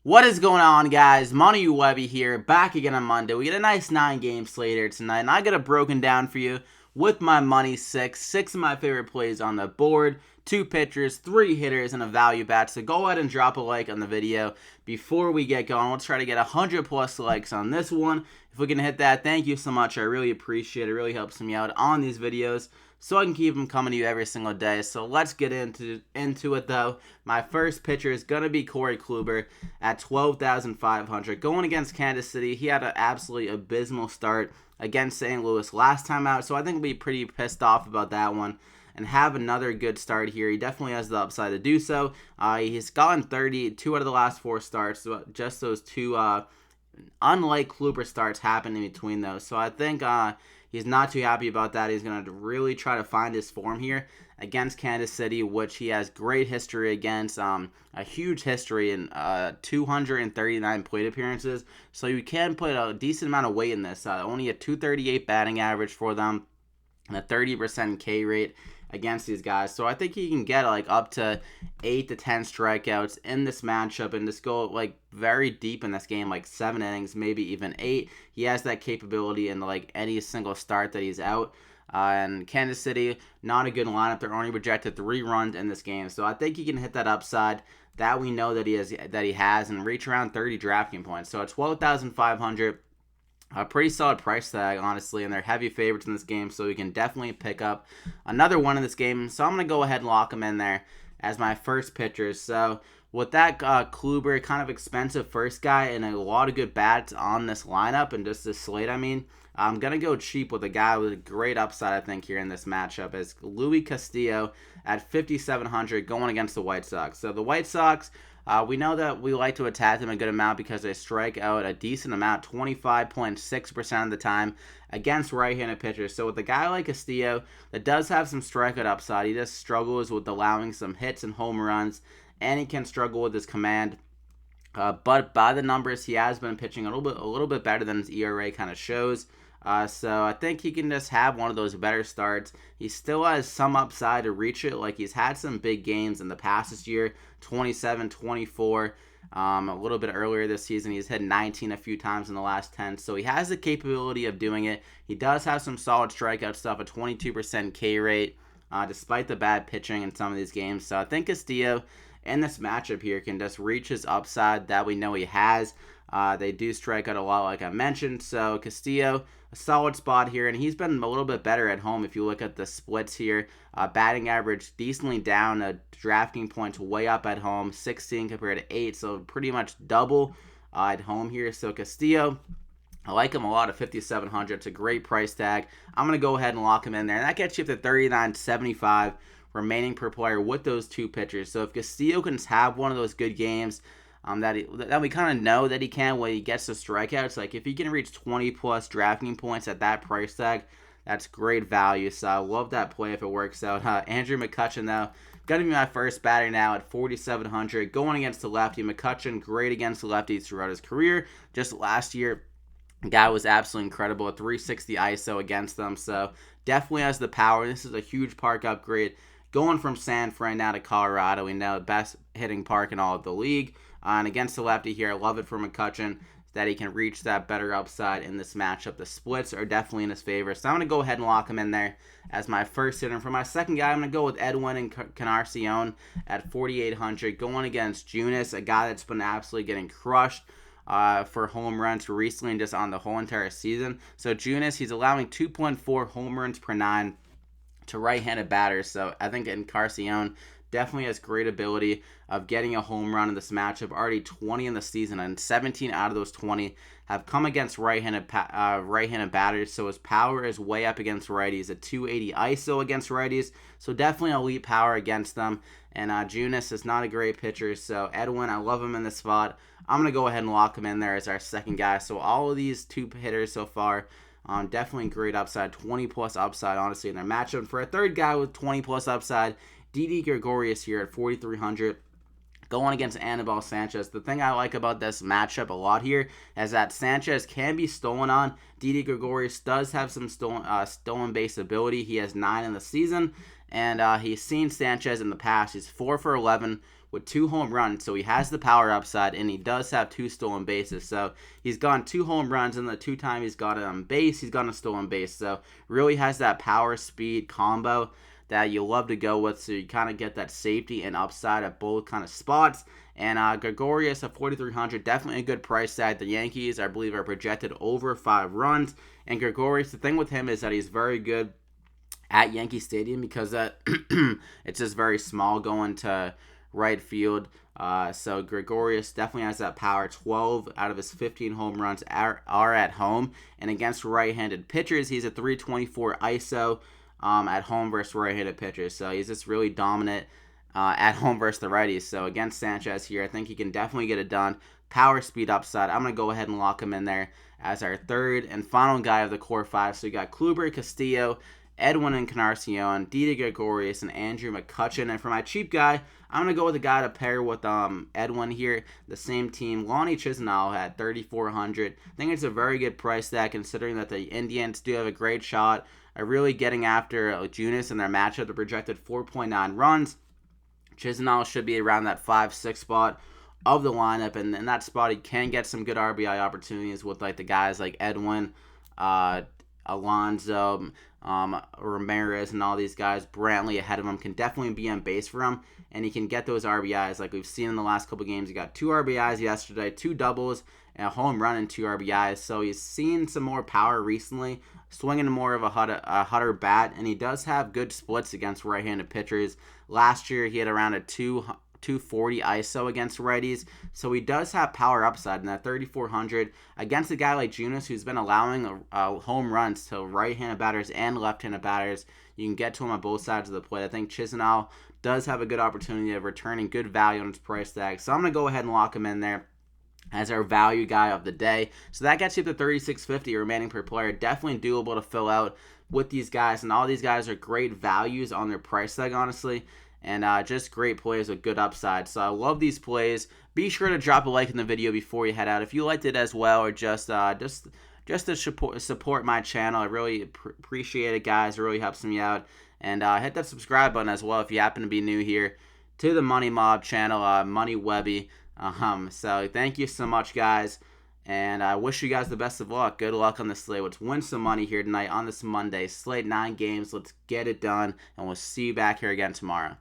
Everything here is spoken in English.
What is going on, guys? Monty Webby here, back again on Monday. We get a nice 9-game slate here tonight, and I got it broken down for you with my money six of my favorite plays on the board, 2 pitchers, 3 hitters, and a value bet. So go ahead and drop a like on the video before we get going. Let's try to get 100 plus likes on this one. If we can hit that, thank you so much. I really appreciate it. It really helps me out on these videos, so I can keep them coming to you every single day. So let's get into it, though. My first pitcher is going to be Corey Kluber at 12,500. Going against Kansas City, he had an absolutely abysmal start against St. Louis last time out, so I think we'll be pretty pissed off about that one and have another good start here. He definitely has the upside to do so. He's gotten 30, 2 out of the last 4 starts, so just those 2 unlike Kluber starts happen in between those. So I think he's not too happy about that. He's going to really try to find his form here against Kansas City, which he has great history against, a huge history in 239 plate appearances. So you can put a decent amount of weight in this. Only a 238 batting average for them and a 30% K rate against these guys. So I think he can get like up to 8 to 10 strikeouts in this matchup and just go like very deep in this game, like 7 innings, maybe even 8. He has that capability in like any single start that he's out. And Kansas City, not a good lineup. They're only projected 3 runs in this game. So I think he can hit that upside that we know that he has and reach around 30 DraftKings points. So at 12,500, a pretty solid price tag, honestly, and they're heavy favorites in this game, so we can definitely pick up another one in this game. So I'm going to go ahead and lock him in there as my first pitcher. So with that Kluber, kind of expensive first guy, and a lot of good bats on this lineup and just this slate, I'm going to go cheap with a guy with a great upside, I think, here in this matchup is Louie Castillo at 5,700 going against the White Sox. So the White Sox, we know that we like to attack them a good amount because they strike out a decent amount, 25.6% of the time against right-handed pitchers. So with a guy like Castillo that does have some strikeout upside, he just struggles with allowing some hits and home runs, and he can struggle with his command. But by the numbers, he has been pitching a little bit better than his ERA kind of shows. So I think he can just have one of those better starts. He still has some upside to reach it. Like, he's had some big games in the past this year, 27, 24. A little bit earlier this season, he's hit 19 a few times in the last 10. So he has the capability of doing it. He does have some solid strikeout stuff, a 22% K rate, despite the bad pitching in some of these games. So I think Castillo in this matchup here can just reach his upside that we know he has. They do strike out a lot, like I mentioned. So Castillo, a solid spot here, and he's been a little bit better at home if you look at the splits here. Batting average decently down, DraftKings points way up at home, 16 compared to 8, so pretty much double at home here. So Castillo, I like him a lot at 5,700. It's a great price tag. I'm going to go ahead and lock him in there, and that gets you up to 39.75 remaining per player with those 2 pitchers. So if Castillo can have one of those good games that we kind of know that he can when he gets the strikeouts, like if he can reach 20 plus DraftKings points at that price tag, that's great value. So I love that play if it works out. Andrew McCutchen, though, going to be my first batter now at 4,700, going against the lefty. McCutchen, great against the lefties throughout his career. Just last year, the guy was absolutely incredible, a 360 ISO against them. So definitely has the power. This is a huge park upgrade. Going from San Fran now to Colorado, we know the best hitting park in all of the league. And against the lefty here, I love it for McCutchen that he can reach that better upside in this matchup. The splits are definitely in his favor. So I'm going to go ahead and lock him in there as my first hitter. And for my second guy, I'm going to go with Edwin Encarnacion at 4,800. Going against Junis, a guy that's been absolutely getting crushed for home runs recently and just on the whole entire season. So Junis, he's allowing 2.4 home runs per 9 to right-handed batters. So I think Encarnacion definitely has great ability of getting a home run in this matchup. Already 20 in the season, and 17 out of those 20 have come against right-handed batters. So his power is way up against righties. A 280 ISO against righties. So definitely elite power against them. And Junis is not a great pitcher. So Edwin, I love him in this spot. I'm going to go ahead and lock him in there as our second guy. So all of these 2 hitters so far, definitely great upside, 20 plus upside, honestly, in their matchup. For a third guy with 20 plus upside, Didi Gregorius here at 4,300, going against Anibal Sanchez. The thing I like about this matchup a lot here is that Sanchez can be stolen on. Didi Gregorius does have some stolen base ability. He has 9 in the season, and he's seen Sanchez in the past. He's 4 for 11 with 2 home runs, so he has the power upside, and he does have 2 stolen bases. So he's gotten 2 home runs, and the 2 times he's got it on base, he's gotten a stolen base. So really has that power speed combo that you love to go with, so you kind of get that safety and upside at both kind of spots. And Gregorius at 4,300, definitely a good price tag. The Yankees, I believe, are projected over 5 runs. And Gregorius, the thing with him is that he's very good at Yankee Stadium because it's just very small going to right field. So Gregorius definitely has that power. 12 out of his 15 home runs are at home. And against right-handed pitchers, he's a 324 ISO at home versus right-handed pitchers. So he's just really dominant at home versus the righties. So against Sanchez here, I think he can definitely get it done. Power, speed, upside. I'm going to go ahead and lock him in there as our third and final guy of the core 5. So we got Kluber, Castillo, Edwin Encarnacion, Didi Gregorius, and Andrew McCutchen. And for my cheap guy, I'm going to go with a guy to pair with Edwin here. The same team. Lonnie Chisenhall at 3,400. I think it's a very good price tag considering that the Indians do have a great shot at really getting after Junis in their matchup. They're projected 4.9 runs. Chisenhall should be around that 5-6 spot of the lineup, and in that spot he can get some good RBI opportunities with like the guys like Edwin, Alonso, Ramirez, and all these guys. Brantley ahead of him can definitely be on base for him, and he can get those RBIs like we've seen in the last couple games. He got 2 RBIs yesterday, 2 doubles, and a home run and 2 RBIs. So he's seen some more power recently, swinging more of a Hutter bat, and he does have good splits against right-handed pitchers. Last year, he had around a 240 ISO against righties, so he does have power upside in that 3,400 against a guy like Junis, who's been allowing home runs to right-handed batters and left-handed batters. You can get to him on both sides of the plate. I think Chisenhall does have a good opportunity of returning good value on his price tag, so I'm going to go ahead and lock him in there as our value guy of the day. So that gets you up to $3,650 remaining per player. Definitely doable to fill out with these guys, and all these guys are great values on their price tag, honestly, and just great plays with good upside. So I love these plays. Be sure to drop a like in the video before you head out if you liked it as well, or just to support my channel. I really appreciate it, guys. It really helps me out. And hit that subscribe button as well if you happen to be new here to the Money Mob channel, Money Webby. So thank you so much, guys, and I wish you guys the best of luck. Good luck on the slate. Let's win some money here tonight on this Monday. Slate 9 games. Let's get it done, and we'll see you back here again tomorrow.